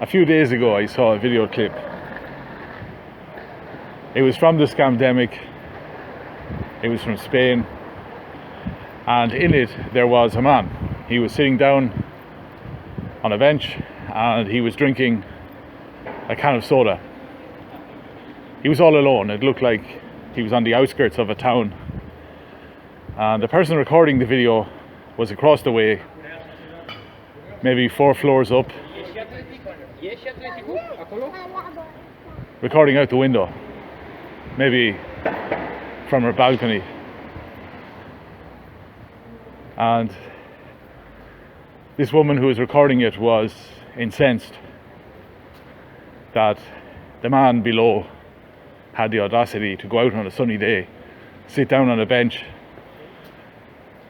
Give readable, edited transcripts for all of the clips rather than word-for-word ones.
A few days ago I saw a video clip. It was from the Scamdemic. It was from Spain, and in it there was a man. He was sitting down on a bench and he was drinking a can of soda. He was all alone. It looked like he was on the outskirts of a town, and the person recording the video was across the way, maybe 4 floors up, recording out the window, maybe from her balcony. And this woman who was recording it was incensed that the man below had the audacity to go out on a sunny day, sit down on a bench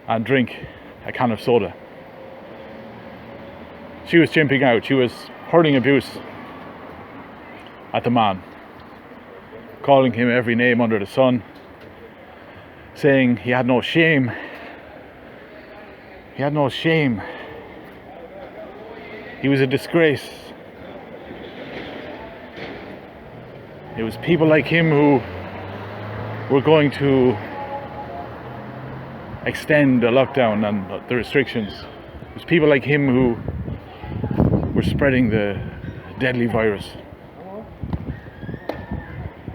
and drink a can of soda. She was chimping out. She was hurling abuse at the man, calling him every name under the sun, saying he had no shame. He had no shame. He was a disgrace. It was people like him who were going to extend the lockdown and the restrictions. It was people like him who were spreading the deadly virus.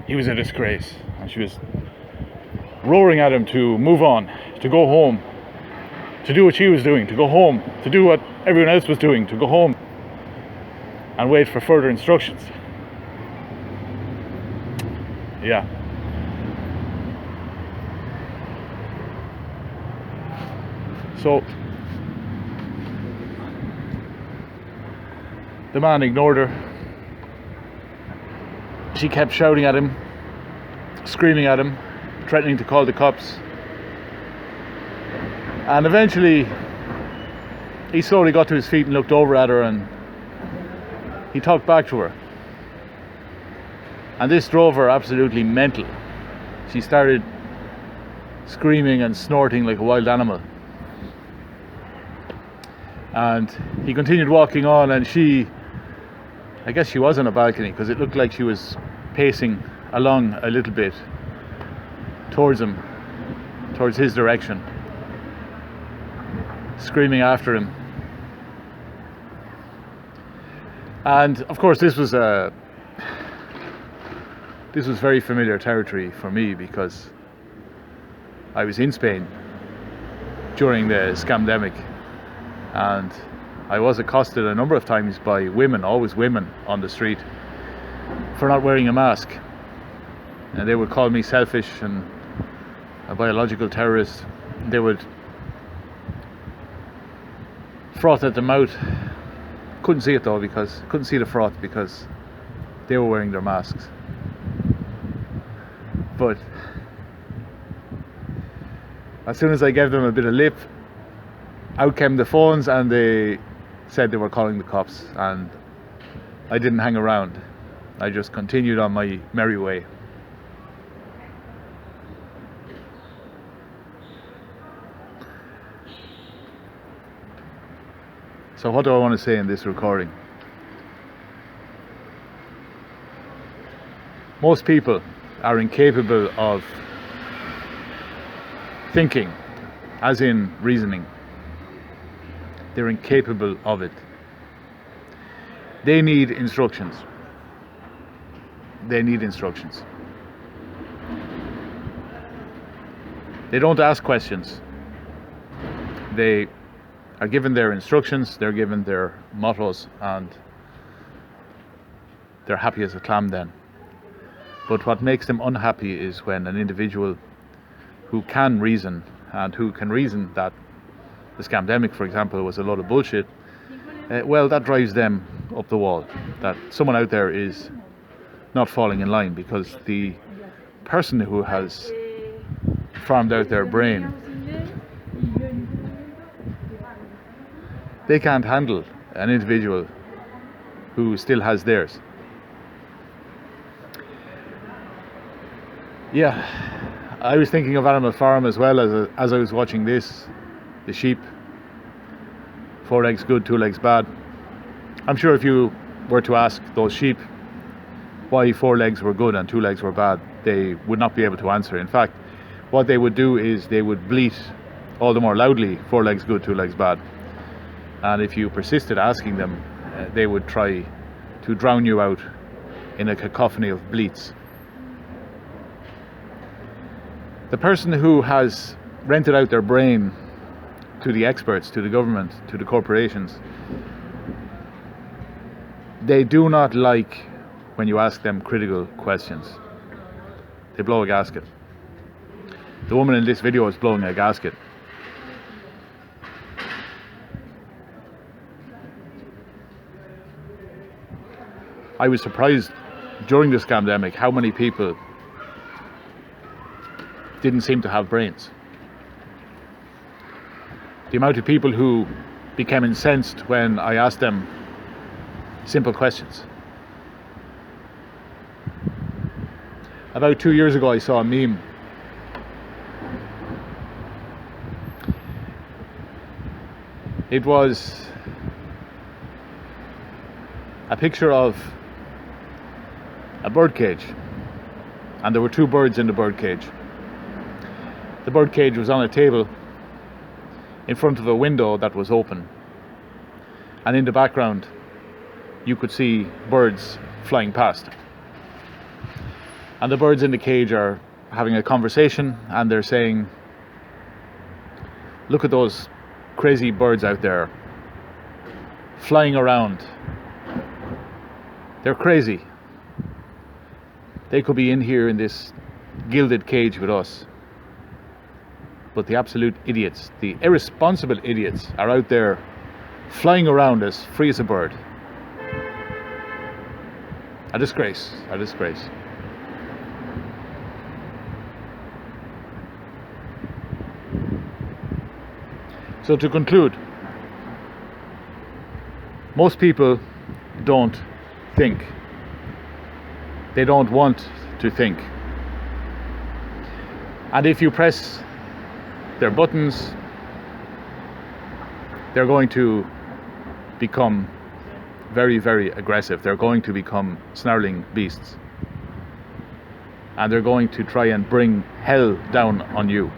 He was a disgrace, and she was roaring at him to move on, to go home, to do what she was doing, to go home, to do what everyone else was doing, to go home and wait for further instructions. Yeah. So the man ignored her. She kept shouting at him, screaming at him, threatening to call the cops. And eventually he slowly got to his feet and looked over at her, and he talked back to her. And this drove her absolutely mental. She started screaming and snorting like a wild animal. And he continued walking on, and I guess she was on a balcony, because it looked like she was pacing along a little bit towards him, towards his direction, screaming after him. And of course this was very familiar territory for me, because I was in Spain during the Scamdemic, and I was accosted a number of times by women, always women on the street, for not wearing a mask. And they would call me selfish and a biological terrorist. They would froth at the mouth. Couldn't see it though, because couldn't see the froth because they were wearing their masks. But as soon as I gave them a bit of lip, out came the phones and they said they were calling the cops, and I didn't hang around. I just continued on my merry way. So what do I want to say in this recording? Most people are incapable of thinking, as in reasoning. They're incapable of it. They need instructions. They need instructions. They don't ask questions. They are given their instructions, they're given their mottos, and they're happy as a clam then. But what makes them unhappy is when an individual who can reason, and who can reason that the Scamdemic, for example, was a load of bullshit, well, that drives them up the wall. That someone out there is not falling in line, because the person who has farmed out their brain, they can't handle an individual who still has theirs. Yeah, I was thinking of Animal Farm as well as I was watching this. The sheep, 4 legs good, 2 legs bad. I'm sure if you were to ask those sheep why 4 legs were good and 2 legs were bad, they would not be able to answer. In fact, what they would do is they would bleat all the more loudly, 4 legs good, 2 legs bad. And if you persisted asking them, they would try to drown you out in a cacophony of bleats. The person who has rented out their brain to the experts, to the government, to the corporations, they do not like when you ask them critical questions. They blow a gasket. The woman in this video is blowing a gasket. I was surprised during this pandemic how many people didn't seem to have brains. The amount of people who became incensed when I asked them simple questions. About 2 years ago I saw a meme. It was a picture of a bird cage, and there were 2 birds in the bird cage. The bird cage was on a table in front of a window that was open, and in the background you could see birds flying past. And the birds in the cage are having a conversation, and they're saying, "Look at those crazy birds out there flying around. They're crazy. They could be in here in this gilded cage with us. But the absolute idiots, the irresponsible idiots, are out there flying around as free as a bird." A disgrace, a disgrace. So to conclude, most people don't think. They don't want to think. And if you press their buttons, they're going to become very, very aggressive. They're going to become snarling beasts. And they're going to try and bring hell down on you.